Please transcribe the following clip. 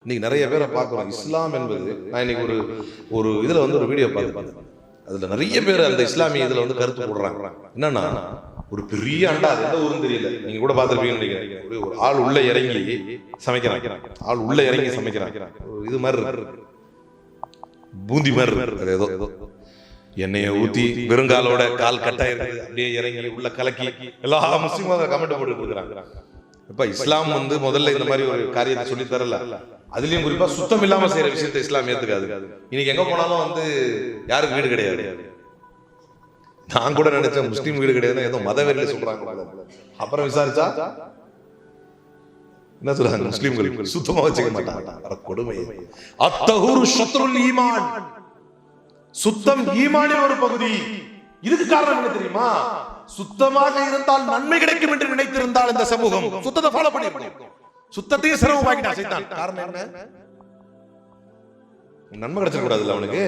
இன்னைக்கு நிறைய பேரை பார்க்குறோம். இஸ்லாம் என்பது நான் இன்னைக்கு ஒரு இதில் ஒரு வீடியோ பார்த்து அதில் நிறைய பேர் அந்த இஸ்லாமிய இதில் கருத்து போடுறாங்க. என்னன்னா, ஒரு பெரிய அண்டா, அது எந்த ஊரும் தெரியல, நீங்க கூட பார்த்துருப்பீங்கன்னு நினைக்கிறேன். ஒரு ஆள் உள்ள இறங்கி சமைக்கிறாங்க, ஆள் உள்ள இறங்கி சமைக்கிறாங்க. இது மாதிரி பூந்தி மாதிரி அது ஏதோ எண்ணெயை ஊத்தி வெறுங்காலோட கால் கட்டாயிருக்கு, அப்படியே இறங்கி உள்ள கலக்கி எல்லா முஸ்லீமும் அதை கமெண்ட் போட்டு கொடுக்குறாங்க. இப்ப இஸ்லாம் முதல்ல இந்த மாதிரி ஒரு காரியத்தை சொல்லி தரல. அதுலயும் குறிப்பா சுத்தம் இல்லாம செய்யற விஷயத்தை இஸ்லாம் ஏத்துக்காது. இன்னைக்கு எங்க போனாலும் யாருக்கு வீடு கிடையாது. நான் கூட நினைச்சேன் முஸ்லீம் வீடு கிடையாது, ஏதோ மத வெறியில சொல்றாங்க. அப்புறம் விசாரிச்சா என்ன சொல்றாங்க, முஸ்லீம்கள் சுத்தமா வச்சுக்க மாட்டாங்க. கொடுமை. அத்தஹூரு ஷத்ருல் ஈமான், சுத்தம் ஈமானின் ஒரு பகுதி. இதுக்கு காரணம் என்ன தெரியுமா? சுத்தமாக இருந்தால் நன்மை கிடைக்கும் என்று நினைத்திருந்தால் இந்த சமூகம் சுத்தத்தை ஃபாலோ பண்ணிருக்கும். சுத்தத்தையும் சிரமமாக்கிட்டா சைத்தான். காரணம் என்ன? நன்மை கிடைச்சிட கூடாதுல்ல அவனுக்கு.